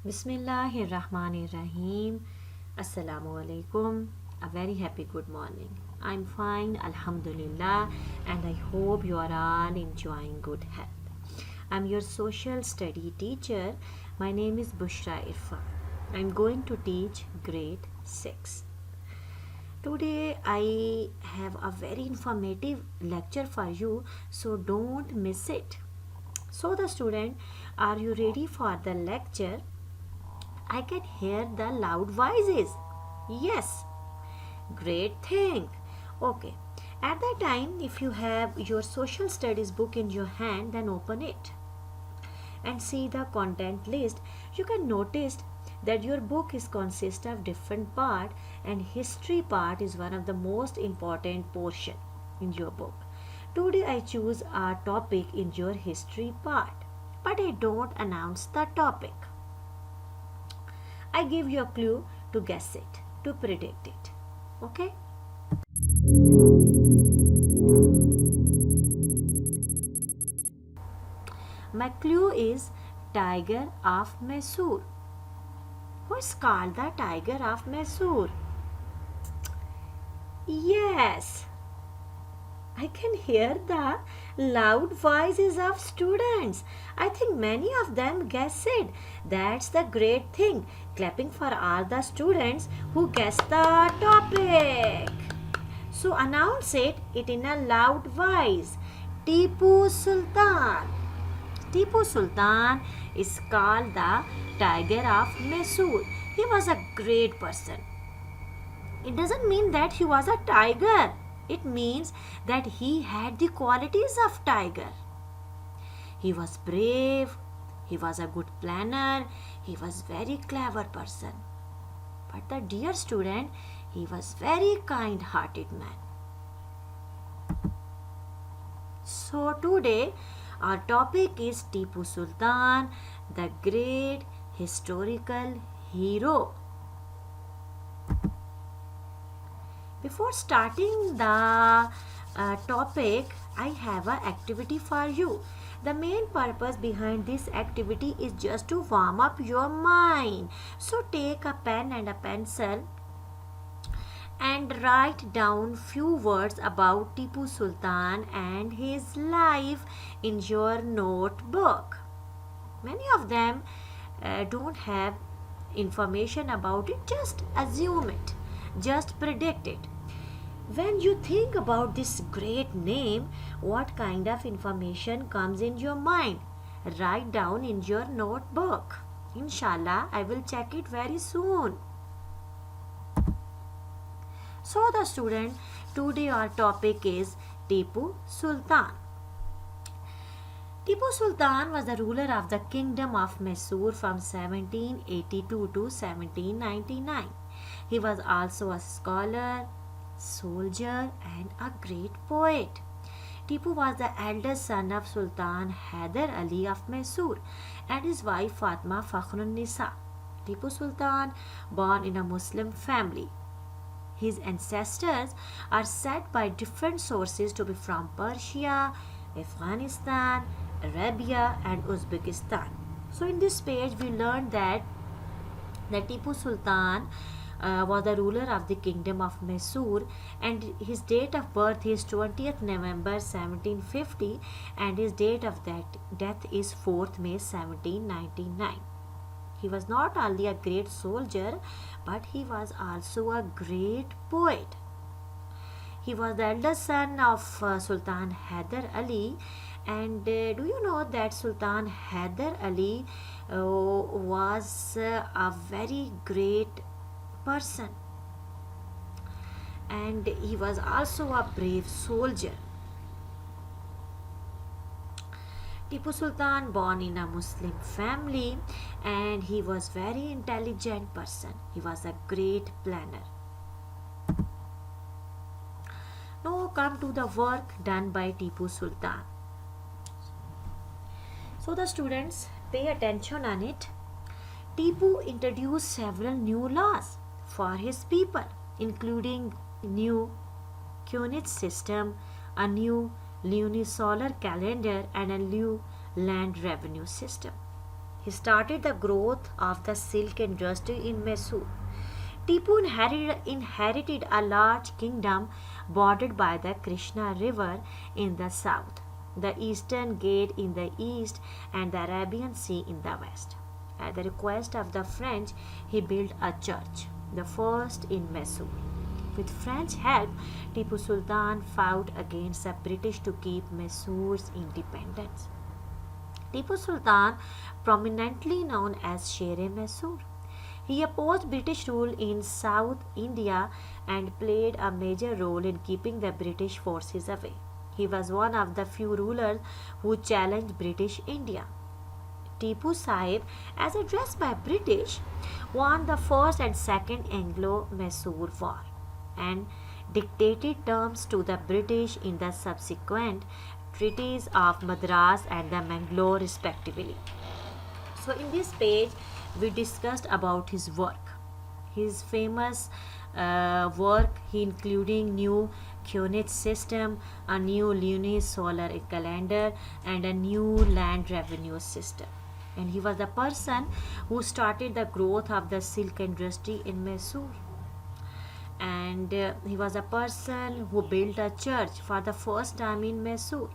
Bismillahirrahmanirrahim. Assalamu alaikum. A very happy good morning. I'm fine, Alhamdulillah, and I hope you are all enjoying good health. I'm your social study teacher. My name is Bushra Irfan. I'm going to teach grade 6. Today I have a very informative lecture for you, so don't miss it. So, the student, are you ready for the lecture? I can hear the loud voices. Yes, great thing. Okay, at that time, if you have your social studies book in your hand, then open it and see the content list. You can notice that your book is consist of different part, and history part is one of the most important portion in your book. Today I choose a topic in your history part, but I don't announce the topic. I give you a clue to guess it, to predict it. Okay? My clue is Tiger of Mysore. Who is called the Tiger of Mysore? Yes, I can hear the loud voices of students. I think many of them guessed it. That's the great thing. Clapping for all the students who guessed the topic. So announce it in a loud voice. Tipu Sultan. Tipu Sultan is called the Tiger of Mysore. He was a great person. It doesn't mean that he was a tiger. It means that he had the qualities of tiger. He was brave, he was a good planner, he was very clever person. But the dear student, he was very kind-hearted man. So today our topic is Tipu Sultan, the great historical hero. Before starting the topic, I have an activity for you. The main purpose behind this activity is just to warm up your mind. So take a pen and a pencil and write down few words about Tipu Sultan and his life in your notebook. Many of them don't have information about it, just assume it, just predict it. When you think about this great name, what kind of information comes in your mind? Write down in your notebook. Inshallah, I will check it very soon. So, the student, today our topic is Tipu Sultan. Tipu Sultan was the ruler of the kingdom of Mysore from 1782 to 1799. He was also a scholar, soldier, and a great poet. Tipu was the eldest son of Sultan Hyder Ali of Mysore and his wife Fatma Fakhrun Nisa. Tipu Sultan born in a Muslim family. His ancestors are said by different sources to be from Persia, Afghanistan, Arabia, and Uzbekistan. So in this page we learned that Tipu Sultan was the ruler of the kingdom of Mysore, and his date of birth is 20th November 1750, and his date of death is 4th May 1799. He was not only a great soldier, but he was also a great poet. He was the eldest son of Sultan Hyder Ali, and do you know that Sultan Hyder Ali was a very great person, and he was also a brave soldier. Tipu Sultan born in a Muslim family, and he was very intelligent person. He was a great planner. Now come to the work done by Tipu Sultan. So the students, pay attention on it. Tipu introduced several new laws for his people, including new coinage system, a new lunisolar calendar, and a new land revenue system. He started the growth of the silk industry in Mysore. Tipu inherited a large kingdom bordered by the Krishna River in the south, the Eastern Gate in the east, and the Arabian Sea in the west. At the request of the French, he built a church, the first in Mysore. With French help, Tipu Sultan fought against the British to keep Mysore's independence. Tipu Sultan, prominently known as Sher-e Mysore, he opposed British rule in South India and played a major role in keeping the British forces away. He was one of the few rulers who challenged British India. Tipu Sahib, as addressed by British, won the First and Second Anglo-Mysore War and dictated terms to the British in the subsequent treaties of Madras and the Mangalore respectively. So in this page we discussed about his work. His famous work, he including new coinage system, a new lunisolar calendar, and a new land revenue system. And he was the person who started the growth of the silk industry in Mysore. And he was a person who built a church for the first time in Mysore.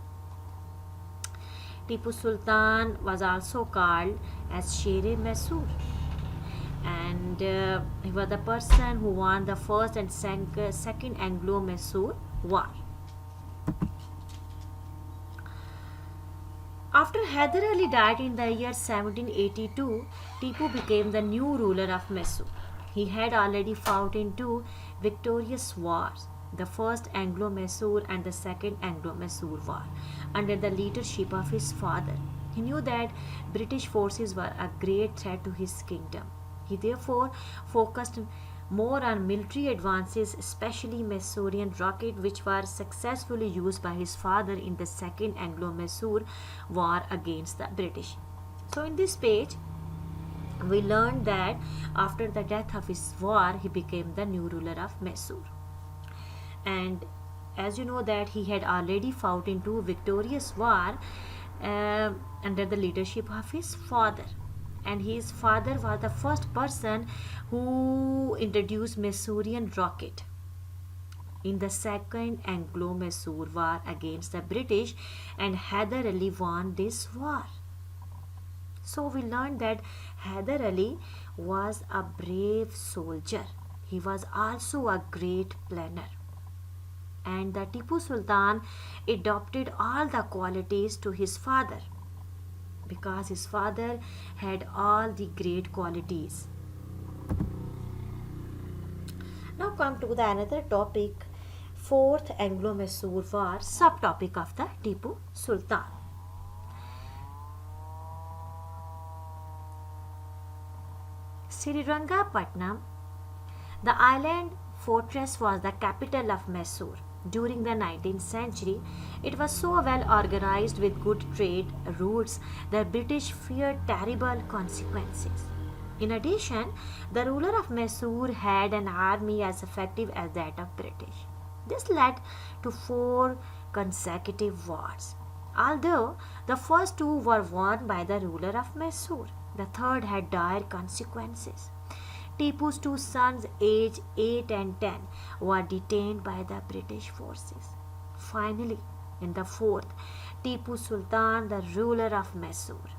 Tipu Sultan was also called as Sher-e Mysore, and he was the person who won the first and second Anglo-Mysore War. After Hyder Ali died in the year 1782, Tipu became the new ruler of Mysore. He had already fought in two victorious wars, the first Anglo-Mysore and the second Anglo-Mysore War, under the leadership of his father. He knew that British forces were a great threat to his kingdom. He therefore focused more on military advances, especially Mysorean rocket, which were successfully used by his father in the second Anglo-Mysore War against the British. So in this page, we learned that after the death of his war, he became the new ruler of Mysore. And as you know that he had already fought in two victorious war under the leadership of his father, and his father was the first person who introduced Mysorean rocket in the second Anglo-Mysore War against the British, and Hyder Ali won this war. So we learned that Hyder Ali was a brave soldier. He was also a great planner. And the Tipu Sultan adopted all the qualities to his father, because his father had all the great qualities. Now come to the another topic, fourth Anglo-Mysore War, subtopic of the Tipu Sultan. Srirangapatnam, the island fortress, was the capital of Mysore. During the 19th century, it was so well organized with good trade routes that British feared terrible consequences. In addition, the ruler of Mysore had an army as effective as that of British. This led to 4 consecutive wars. Although the first 2 were won by the ruler of Mysore, the third had dire consequences. Tipu's 2 sons, aged 8 and 10, were detained by the British forces. Finally, in the fourth, Tipu Sultan, the ruler of Mysore,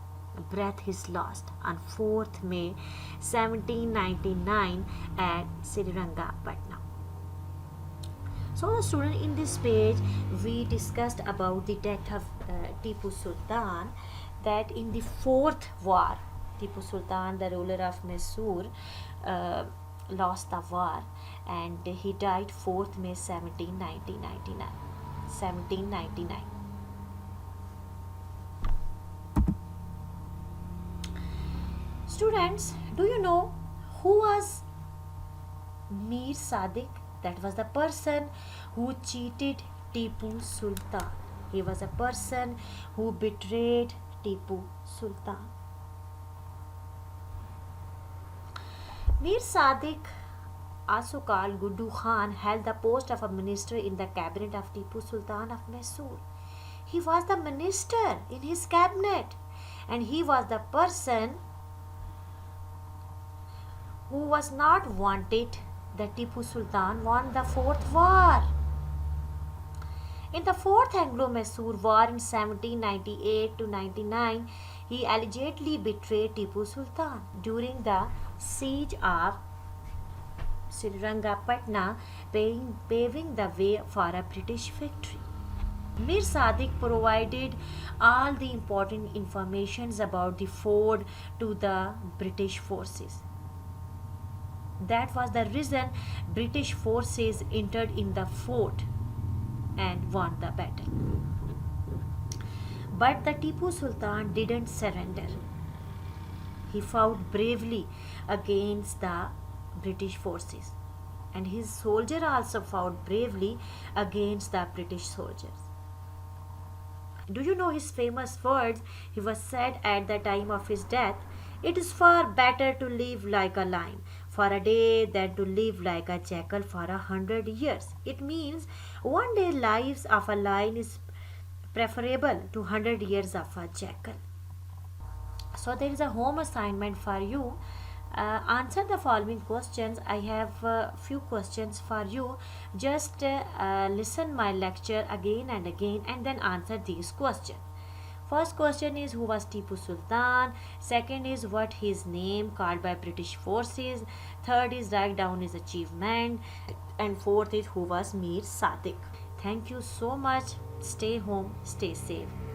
breath is lost on 4th May 1799 at Srirangapatnam. So the student, in this page we discussed about the death of Tipu Sultan, that in the 4th war Tipu Sultan, the ruler of Mysore, lost the war, and he died 4th May 1799. Students, do you know who was Mir Sadiq? That was the person who cheated Tipu Sultan. He was a person who betrayed Tipu Sultan. Mir Sadiq, also called Guddu Khan, held the post of a minister in the cabinet of Tipu Sultan of Mysore. He was the minister in his cabinet, and he was the person who was not wanted that Tipu Sultan won the Fourth War. In the Fourth Anglo-Mysore War in 1798 to 99, he allegedly betrayed Tipu Sultan during the siege of Srirangapatna, paving the way for a British victory. Mir Sadiq provided all the important informations about the ford to the British forces. That was the reason British forces entered in the fort and won the battle. But the Tipu Sultan didn't surrender. He fought bravely against the British forces, and his soldier also fought bravely against the British soldiers. Do you know his famous words? He was said at the time of his death, "It is far better to live like a lion for a day than to live like a jackal for 100 years." It means one day lives of a lion is preferable to 100 years of a jackal. So there is a home assignment for you. Answer the following questions. I have a few questions for you. Just listen my lecture again and again and then answer these questions. First question is, who was Tipu Sultan? Second is, what his name called by British forces? Third is, write down his achievement. And fourth is, who was Mir Sadiq? Thank you so much. Stay home, stay safe.